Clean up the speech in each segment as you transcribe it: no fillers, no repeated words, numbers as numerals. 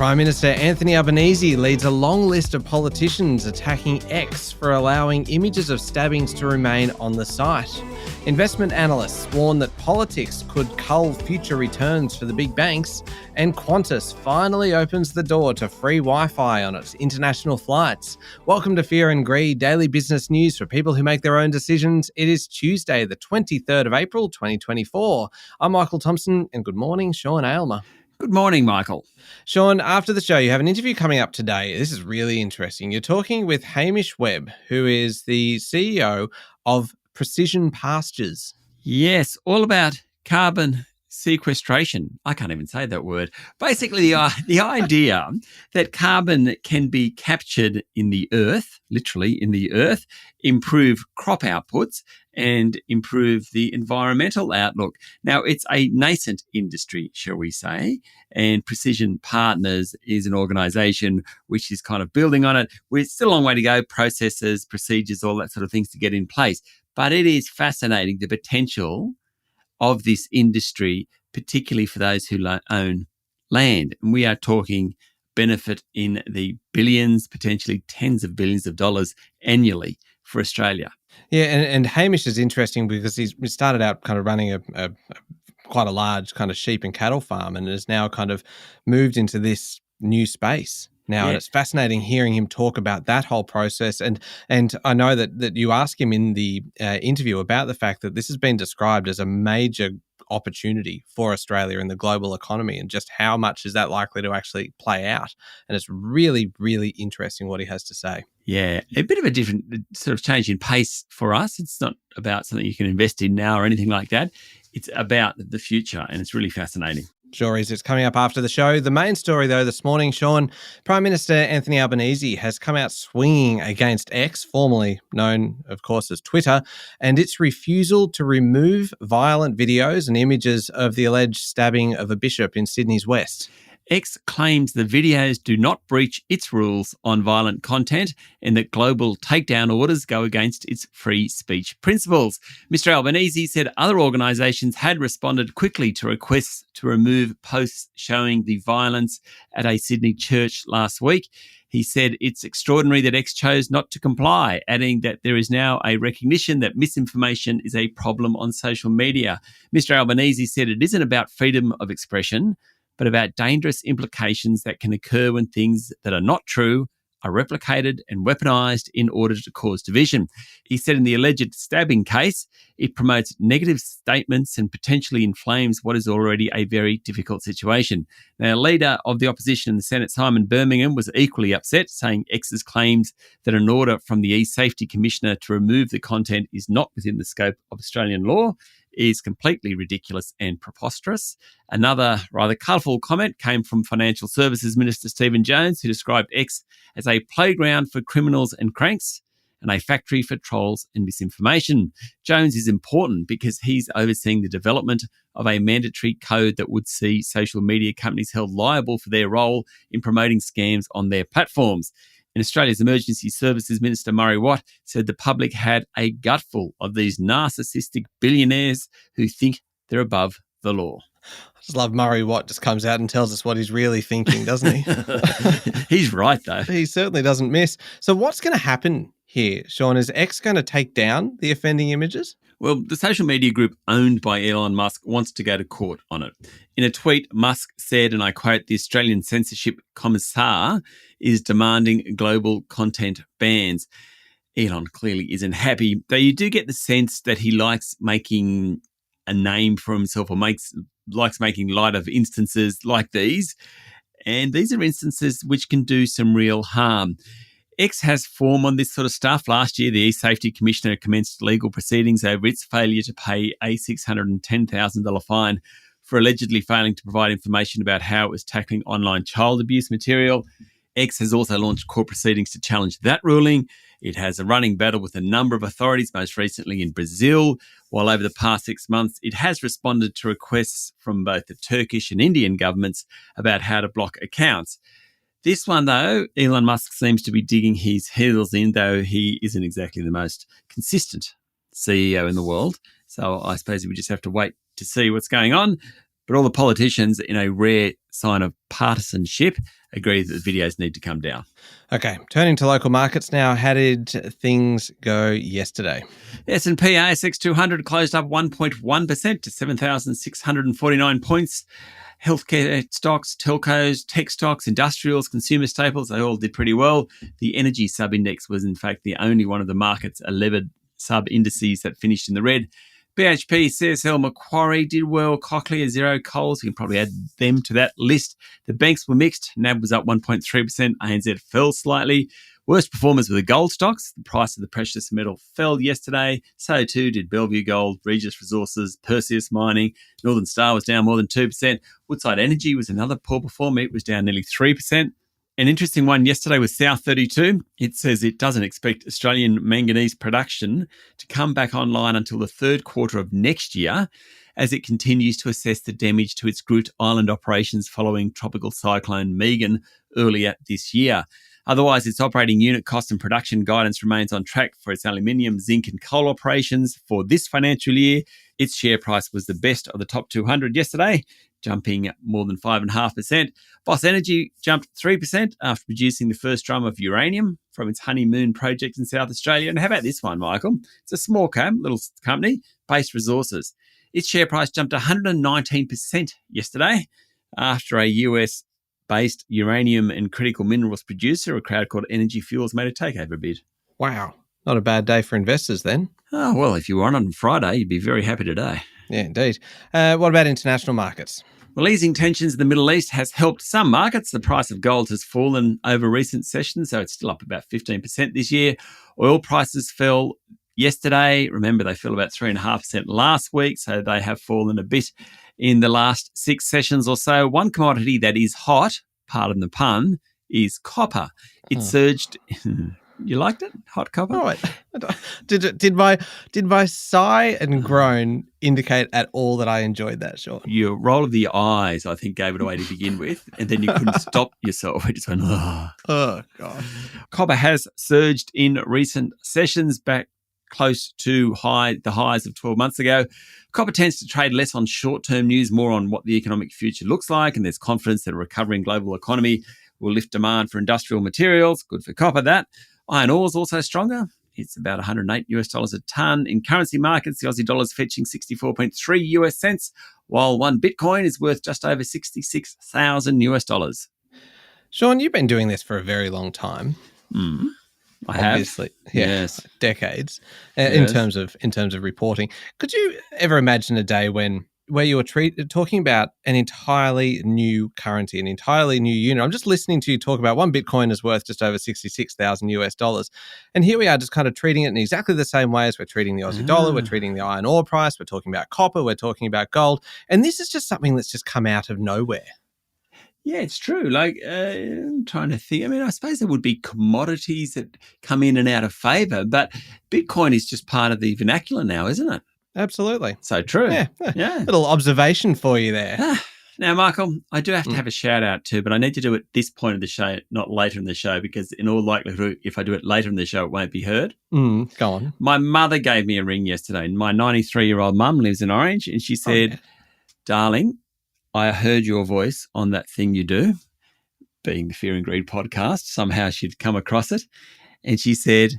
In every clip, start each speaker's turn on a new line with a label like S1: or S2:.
S1: Prime Minister Anthony Albanese leads a long list of politicians attacking X for allowing images of stabbings to remain on the site. Investment analysts warn that politics could cull future returns for the big banks, and Qantas finally opens the door to free Wi-Fi on its international flights. Welcome to Fear and Greed, daily business news for people who make their own decisions. It is Tuesday, the 23rd of April, 2024. I'm Michael Thompson, and good morning, Sean Aylmer.
S2: Good morning, Michael.
S1: Sean, after the show, you have an interview coming up today. This is really interesting. You're talking with Hamish Webb, who is the CEO of Precision Pastures.
S2: Yes, all about carbon sequestration. I can't even say that word. Basically, the idea that carbon can be captured in the earth, literally in the earth, improve crop outputs and improve the environmental outlook. Now, it's a nascent industry, shall we say, and Precision Partners is an organisation which is kind of building on it. We're still a long way to go, processes, procedures, all that sort of things to get in place. But it is fascinating, the potential of this industry, particularly for those who own land. And we are talking benefit in the billions, potentially tens of billions of dollars annually for Australia.
S1: Yeah, and Hamish is interesting because he started out kind of running a quite a large kind of sheep and cattle farm and has now kind of moved into this new space now. Yeah. And it's fascinating hearing him talk about that whole process. And I know that you ask him in the interview about the fact that this has been described as a major opportunity for Australia in the global economy, and just how much is that likely to actually play out. And it's really, really interesting what he has to say.
S2: Yeah, a bit of a different sort of change in pace for us. It's not about something you can invest in now or anything like that. It's about the future, and it's really fascinating.
S1: Sure is. It's coming up after the show. The main story, though, this morning, Sean, Prime Minister Anthony Albanese has come out swinging against X, formerly known, of course, as Twitter, and its refusal to remove violent videos and images of the alleged stabbing of a bishop in Sydney's West.
S2: X claims the videos do not breach its rules on violent content and that global takedown orders go against its free speech principles. Mr. Albanese said other organisations had responded quickly to requests to remove posts showing the violence at a Sydney church last week. He said it's extraordinary that X chose not to comply, adding that there is now a recognition that misinformation is a problem on social media. Mr. Albanese said it isn't about freedom of expression, but about dangerous implications that can occur when things that are not true are replicated and weaponised in order to cause division. He said in the alleged stabbing case, it promotes negative statements and potentially inflames what is already a very difficult situation. Now, leader of the opposition in the Senate, Simon Birmingham, was equally upset, saying X's claims that an order from the E-Safety Commissioner to remove the content is not within the scope of Australian law is completely ridiculous and preposterous. Another rather colourful comment came from Financial Services Minister Stephen Jones, who described X as a playground for criminals and cranks and a factory for trolls and misinformation. Jones is important because he's overseeing the development of a mandatory code that would see social media companies held liable for their role in promoting scams on their platforms. And Australia's Emergency Services Minister Murray Watt said the public had a gutful of these narcissistic billionaires who think they're above the law.
S1: I just love Murray Watt just comes out and tells us what he's really thinking, doesn't he?
S2: He's right, though.
S1: He certainly doesn't miss. So what's going to happen here, Sean? Is X going to take down the offending images?
S2: Well, the social media group owned by Elon Musk wants to go to court on it. In a tweet, Musk said, and I quote, "The Australian Censorship Commissar is demanding global content bans." Elon clearly isn't happy, though you do get the sense that he likes making a name for himself or likes making light of instances like these. And these are instances which can do some real harm. X has form on this sort of stuff. Last year, the E-Safety Commissioner commenced legal proceedings over its failure to pay a $610,000 fine for allegedly failing to provide information about how it was tackling online child abuse material. X has also launched court proceedings to challenge that ruling. It has a running battle with a number of authorities, most recently in Brazil, while over the past 6 months, it has responded to requests from both the Turkish and Indian governments about how to block accounts. This one, though, Elon Musk seems to be digging his heels in, though he isn't exactly the most consistent CEO in the world. So I suppose we just have to wait to see what's going on. But all the politicians, in a rare sign of partisanship, agree that the videos need to come down.
S1: Okay, turning to local markets now. How did things go yesterday?
S2: S&P ASX 200 closed up 1.1% to 7,649 points. Healthcare stocks, telcos, tech stocks, industrials, consumer staples, they all did pretty well. The energy sub-index was, in fact, the only one of the market's 11 sub-indices that finished in the red. BHP, CSL, Macquarie did well. Cochlear, Xero, Coles, you can probably add them to that list. The banks were mixed. NAB was up 1.3%. ANZ fell slightly. Worst performers were the gold stocks. The price of the precious metal fell yesterday. So too did Bellevue Gold, Regis Resources, Perseus Mining. Northern Star was down more than 2%. Woodside Energy was another poor performer. It was down nearly 3%. An interesting one yesterday was South 32. It says it doesn't expect Australian manganese production to come back online until the third quarter of next year as it continues to assess the damage to its Groote Island operations following Tropical Cyclone Megan earlier this year. Otherwise, its operating unit cost and production guidance remains on track for its aluminium, zinc and coal operations for this financial year. Its share price was the best of the top 200 yesterday, jumping more than 5.5%. Boss Energy jumped 3% after producing the first drum of uranium from its Honeymoon project in South Australia. And how about this one, Michael? It's a small cap, little company, Base Resources. Its share price jumped 119% yesterday after a US-based uranium and critical minerals producer, a crowd called Energy Fuels, made a takeover bid.
S1: Wow. Not a bad day for investors then.
S2: Oh, well, if you were on Friday, you'd be very happy today.
S1: Yeah, indeed. What about international markets?
S2: Well, easing tensions in the Middle East has helped some markets. The price of gold has fallen over recent sessions, so it's still up about 15% this year. Oil prices fell yesterday. Remember, they fell about 3.5% last week, so they have fallen a bit in the last 6 sessions or so. One commodity that is hot, pardon the pun, is copper. It surged... You liked it? Hot copper?
S1: Oh, did my sigh and groan indicate at all that I enjoyed that, Sean?
S2: Your roll of the eyes, I think, gave it away to begin with, and then you couldn't stop yourself. It just went,
S1: Oh, God.
S2: Copper has surged in recent sessions back close to the highs of 12 months ago. Copper tends to trade less on short-term news, more on what the economic future looks like, and there's confidence that a recovering global economy will lift demand for industrial materials. Good for copper, that. Iron ore is also stronger. It's about $108 a tonne. In currency markets, the Aussie dollar is fetching 64.3 US cents, while one Bitcoin is worth just over 66,000 US dollars.
S1: Sean, you've been doing this for a very long time.
S2: I have.
S1: Obviously, yeah,
S2: Yes.
S1: decades.
S2: Yes.
S1: In terms of reporting. Could you ever imagine a day where you were talking about an entirely new currency, an entirely new unit? I'm just listening to you talk about one Bitcoin is worth just over 66,000 US dollars. And here we are just kind of treating it in exactly the same way as we're treating the Aussie dollar, we're treating the iron ore price, we're talking about copper, we're talking about gold. And this is just something that's just come out of nowhere.
S2: Yeah, it's true. Like, I'm trying to think. I mean, I suppose there would be commodities that come in and out of favour, but Bitcoin is just part of the vernacular now, isn't it?
S1: Absolutely.
S2: So true.
S1: Yeah. Little observation for you there.
S2: Now, Michael, I do have to have a shout out too, but I need to do it at this point of the show, not later in the show, because in all likelihood, if I do it later in the show, it won't be heard.
S1: Go on.
S2: My mother gave me a ring yesterday. My 93-year-old mum lives in Orange, and she said, Darling, I heard your voice on that thing you do, being the Fear and Greed podcast. Somehow she'd come across it. And she said,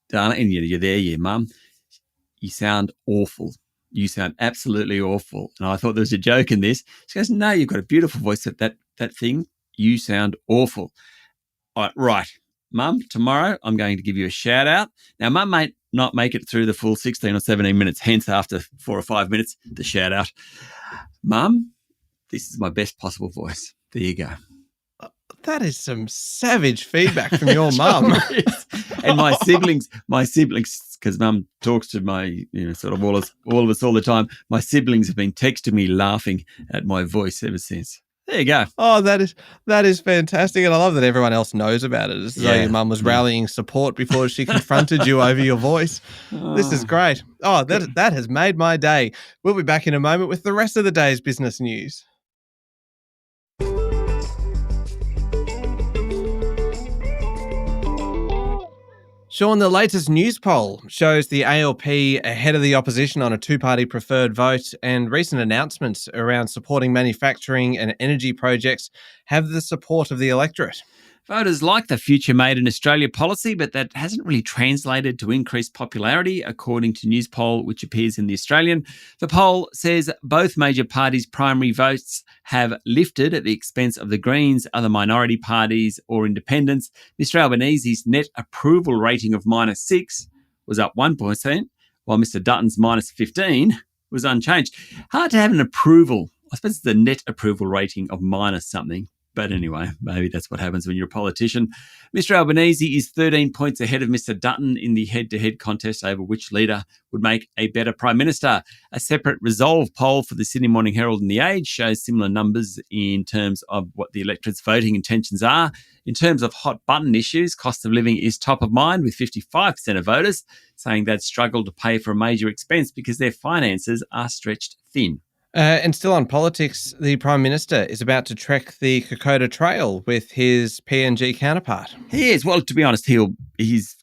S2: Darling, and you're there, Mum. You sound awful. You sound absolutely awful. And I thought there was a joke in this. She goes, no, you've got a beautiful voice. That thing, you sound awful. All right, Mum, tomorrow I'm going to give you a shout out. Now, Mum might not make it through the full 16 or 17 minutes, hence after 4 or 5 minutes, the shout out. Mum, this is my best possible voice. There you go.
S1: That is some savage feedback from your mum.
S2: And my siblings, because Mum talks to my, sort of all of us all the time. My siblings have been texting me laughing at my voice ever since. There you go.
S1: Oh, that is fantastic. And I love that everyone else knows about it. As though your mum was rallying support before she confronted you over your voice. This is great. Oh, that has made my day. We'll be back in a moment with the rest of the day's business news. Sean, the latest news poll shows the ALP ahead of the opposition on a two-party preferred vote, and recent announcements around supporting manufacturing and energy projects have the support of the electorate.
S2: Voters like the Future Made in Australia policy, but that hasn't really translated to increased popularity, according to News Poll, which appears in The Australian. The poll says both major parties' primary votes have lifted at the expense of the Greens, other minority parties or independents. Mr Albanese's net approval rating of -6 was up 1%, while Mr Dutton's -15 was unchanged. Hard to have an approval. I suppose it's the net approval rating of minus something. But anyway, maybe that's what happens when you're a politician. Mr Albanese is 13 points ahead of Mr Dutton in the head-to-head contest over which leader would make a better Prime Minister. A separate Resolve poll for the Sydney Morning Herald and The Age shows similar numbers in terms of what the electorate's voting intentions are. In terms of hot-button issues, cost of living is top of mind, with 55% of voters saying they'd struggle to pay for a major expense because their finances are stretched thin.
S1: And still on politics, the Prime Minister is about to trek the Kokoda Trail with his PNG counterpart.
S2: He is. Well, to be honest, he's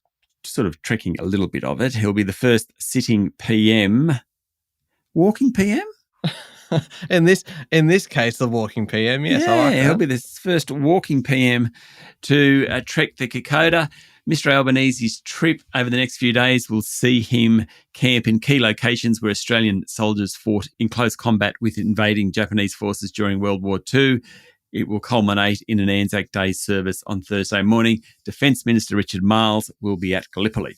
S2: sort of trekking a little bit of it. He'll be the first sitting PM. Walking PM?
S1: in this case, the walking PM, yes.
S2: Yeah,
S1: I like that.
S2: He'll be the first walking PM to trek the Kokoda. Mr Albanese's trip over the next few days will see him camp in key locations where Australian soldiers fought in close combat with invading Japanese forces during World War II. It will culminate in an Anzac Day service on Thursday morning. Defence Minister Richard Marles will be at Gallipoli.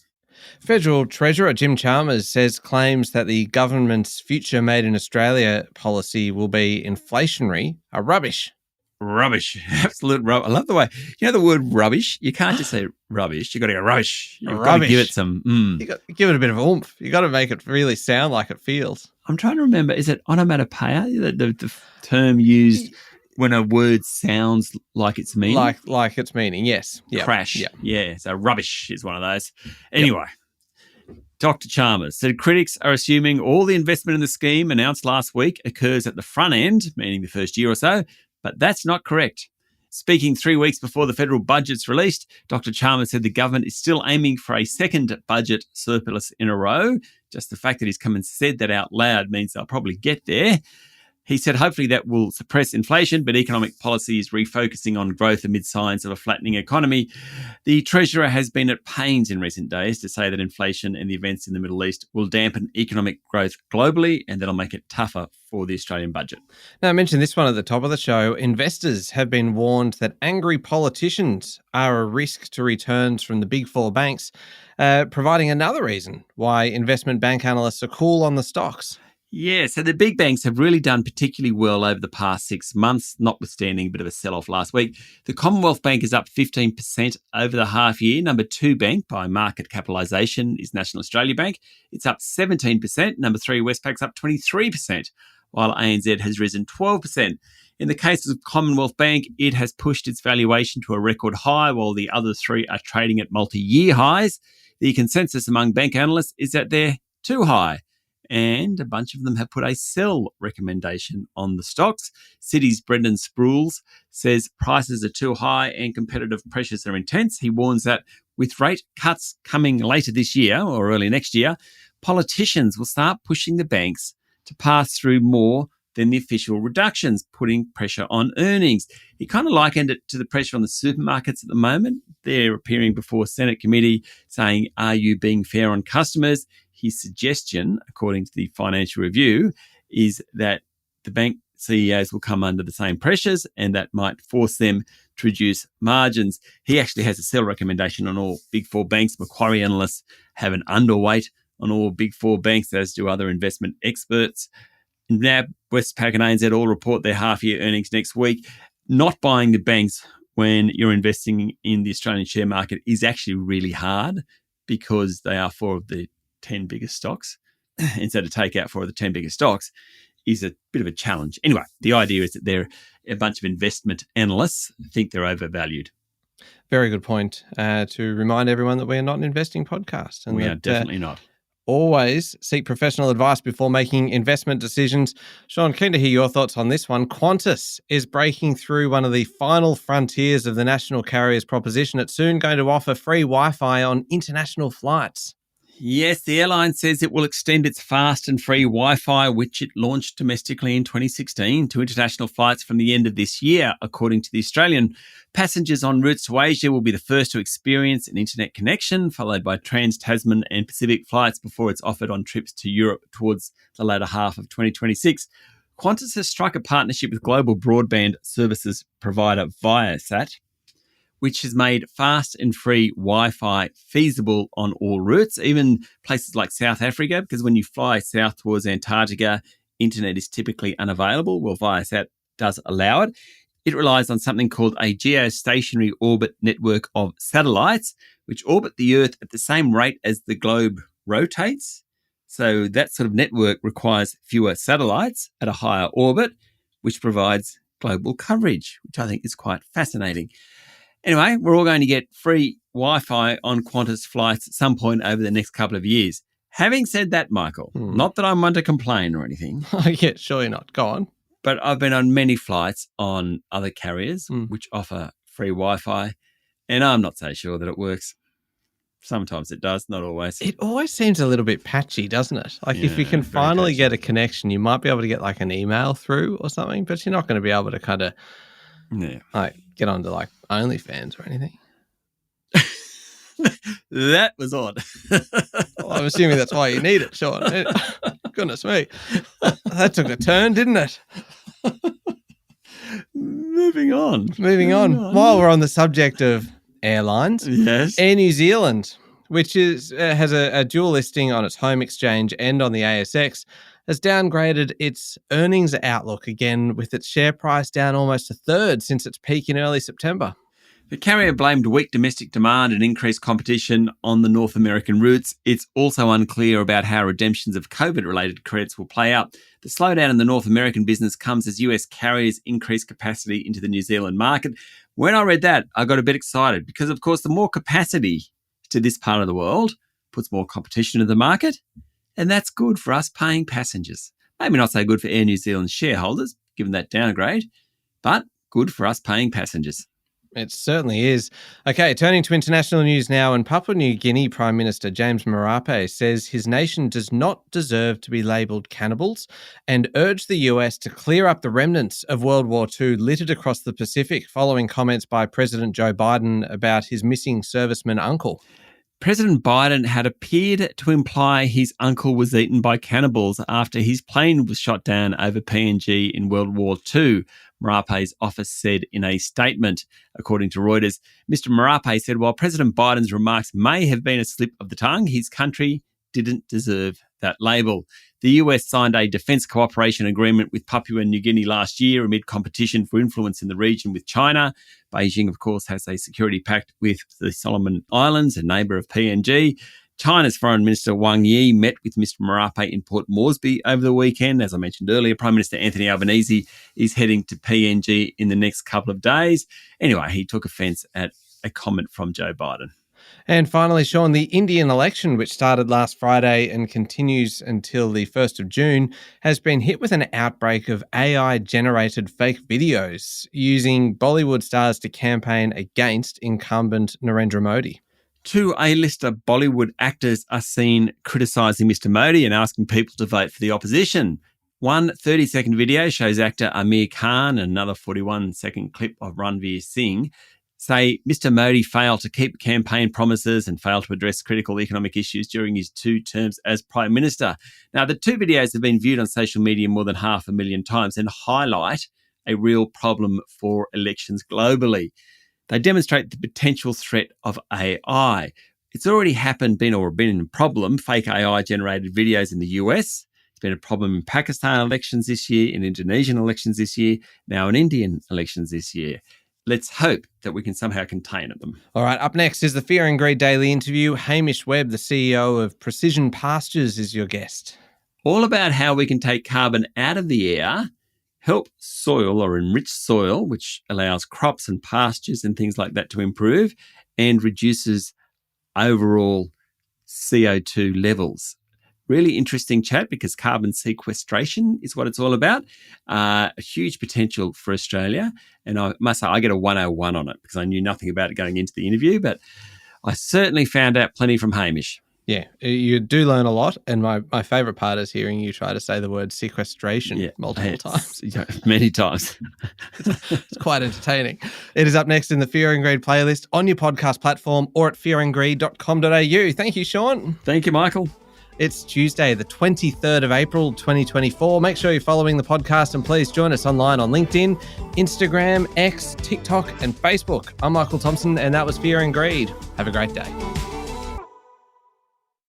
S1: Federal Treasurer Jim Chalmers says claims that the government's Future Made in Australia policy will be inflationary are rubbish.
S2: Rubbish. Absolute rubbish. I love the way, the word rubbish, you can't just say rubbish. You've got to go rubbish. You've got to give it some...
S1: You got to give it a bit of oomph. You've got to make it really sound like it feels.
S2: I'm trying to remember, is it onomatopoeia, the term used when a word sounds like its meaning?
S1: Like its meaning, yes. Yep.
S2: Crash.
S1: Yep.
S2: Yeah, so rubbish is one of those. Anyway, Dr. Chalmers said critics are assuming all the investment in the scheme announced last week occurs at the front end, meaning the first year or so, but that's not correct. Speaking 3 weeks before the federal budget's released, Dr. Chalmers said the government is still aiming for a second budget surplus in a row. Just the fact that he's come and said that out loud means they'll probably get there. He said hopefully that will suppress inflation, but economic policy is refocusing on growth amid signs of a flattening economy. The Treasurer has been at pains in recent days to say that inflation and the events in the Middle East will dampen economic growth globally, and that'll make it tougher for the Australian budget.
S1: Now, I mentioned this one at the top of the show. Investors have been warned that angry politicians are a risk to returns from the big four banks, providing another reason why investment bank analysts are cool on the stocks.
S2: Yeah, so the big banks have really done particularly well over the past 6 months, notwithstanding a bit of a sell-off last week. The Commonwealth Bank is up 15% over the half year. Number 2 bank by market capitalisation is National Australia Bank. It's up 17%. Number 3, Westpac's up 23%, while ANZ has risen 12%. In the case of Commonwealth Bank, it has pushed its valuation to a record high, while the other 3 are trading at multi-year highs. The consensus among bank analysts is that they're too high, and a bunch of them have put a sell recommendation on the stocks. Citi's Brendan Sprouls says prices are too high and competitive pressures are intense. He warns that with rate cuts coming later this year or early next year, politicians will start pushing the banks to pass through more than the official reductions, putting pressure on earnings. He kind of likened it to the pressure on the supermarkets at the moment. They're appearing before a Senate committee saying, are you being fair on customers? His suggestion, according to the Financial Review, is that the bank CEOs will come under the same pressures and that might force them to reduce margins. He actually has a sell recommendation on all big four banks. Macquarie analysts have an underweight on all big four banks, as do other investment experts. Now, Westpac and ANZ all report their half-year earnings next week. Not buying the banks when you're investing in the Australian share market is actually really hard because they are 4 of the 10 biggest stocks. And so to take out 4 of the 10 biggest stocks is a bit of a challenge. Anyway, the idea is that they're a bunch of investment analysts think they're overvalued.
S1: Very good point. To remind everyone that we are not an investing podcast. And
S2: we are definitely not.
S1: always seek professional advice before making investment decisions. Sean, keen to hear your thoughts on this one. Qantas is breaking through one of the final frontiers of the national carrier's proposition. It's soon going to offer free Wi-Fi on international flights.
S2: Yes, the airline says it will extend its fast and free Wi-Fi, which it launched domestically in 2016, to international flights from the end of this year, according to The Australian. Passengers on routes to Asia will be the first to experience an internet connection, followed by Trans-Tasman and Pacific flights before it's offered on trips to Europe towards the latter half of 2026. Qantas has struck a partnership with global broadband services provider Viasat, which has made fast and free Wi-Fi feasible on all routes, even places like South Africa, because when you fly south towards Antarctica, internet is typically unavailable. Well, Viasat does allow it. It relies on something called a geostationary orbit network of satellites, which orbit the Earth at the same rate as the globe rotates. So that sort of network requires fewer satellites at a higher orbit, which provides global coverage, which I think is quite fascinating. Anyway, we're all going to get free Wi-Fi on Qantas flights at some point over the next couple of years. Having said that, Michael, not that I'm one to complain or anything.
S1: Yeah, sure you're not. Go on.
S2: But I've been on many flights on other carriers which offer free Wi-Fi, and I'm not so sure that it works. Sometimes it does, not always.
S1: It always seems a little bit patchy, doesn't it? Like if you can finally get a connection, you might be able to get like an email through or something, but you're not going to be able to kind of like get onto like OnlyFans or anything.
S2: That was odd.
S1: Well, I'm assuming that's why you need it, Sean. Goodness me. That took a turn, didn't it?
S2: Moving on.
S1: While we're on the subject of airlines,
S2: yes,
S1: Air New Zealand, which has a dual listing on its home exchange and on the ASX, has downgraded its earnings outlook again, with its share price down almost a third since its peak in early September.
S2: The carrier blamed weak domestic demand and increased competition on the North American routes. It's also unclear about how redemptions of COVID-related credits will play out. The slowdown in the North American business comes as US carriers increase capacity into the New Zealand market. When I read that, I got a bit excited because, of course, the more capacity to this part of the world puts more competition in the market, and that's good for us paying passengers. Maybe not so good for Air New Zealand shareholders, given that downgrade, but good for us paying passengers.
S1: It certainly is. Okay, turning to international news now, and Papua New Guinea Prime Minister James Marape says his nation does not deserve to be labelled cannibals and urged the US to clear up the remnants of World War II littered across the Pacific following comments by President Joe Biden about his missing serviceman uncle.
S2: President Biden had appeared to imply his uncle was eaten by cannibals after his plane was shot down over PNG in World War II, Marape's office said in a statement. According to Reuters, Mr. Marape said while President Biden's remarks may have been a slip of the tongue, his country didn't deserve that label. The US signed a defence cooperation agreement with Papua New Guinea last year amid competition for influence in the region with China. Beijing, of course, has a security pact with the Solomon Islands, a neighbour of PNG. China's Foreign Minister Wang Yi met with Mr. Marape in Port Moresby over the weekend. As I mentioned earlier, Prime Minister Anthony Albanese is heading to PNG in the next couple of days. Anyway, he took offence at a comment from Joe Biden.
S1: And finally, Sean, the Indian election, which started last Friday and continues until the 1st of June, has been hit with an outbreak of AI-generated fake videos using Bollywood stars to campaign against incumbent Narendra Modi.
S2: Two A-lister Bollywood actors are seen criticising Mr. Modi and asking people to vote for the opposition. One 30-second video shows actor Amir Khan and another 41-second clip of Ranveer Singh say Mr. Modi failed to keep campaign promises and failed to address critical economic issues during his 2 terms as Prime Minister. Now, the 2 videos have been viewed on social media more than 500,000 times and highlight a real problem for elections globally. They demonstrate the potential threat of AI. It's already been a problem, fake AI-generated videos in the US. It's been a problem in Pakistan elections this year, in Indonesian elections this year, now in Indian elections this year. Let's hope that we can somehow contain them.
S1: All right, up next is the Fear and Greed Daily interview. Hamish Webb, the CEO of Precision Pastures, is your guest.
S2: All about how we can take carbon out of the air, help soil or enrich soil, which allows crops and pastures and things like that to improve and reduces overall CO2 levels. Really interesting chat because carbon sequestration is what it's all about. A huge potential for Australia. And I must say, I get a 101 on it because I knew nothing about it going into the interview, but I certainly found out plenty from Hamish.
S1: Yeah, you do learn a lot. And my favourite part is hearing you try to say the word sequestration multiple times.
S2: Many times.
S1: It's quite entertaining. It is up next in the Fear and Greed playlist on your podcast platform or at fearandgreed.com.au. Thank you, Sean.
S2: Thank you, Michael.
S1: It's Tuesday, the 23rd of April, 2024. Make sure you're following the podcast and please join us online on LinkedIn, Instagram, X, TikTok and Facebook. I'm Michael Thompson and that was Fear and Greed. Have a great day.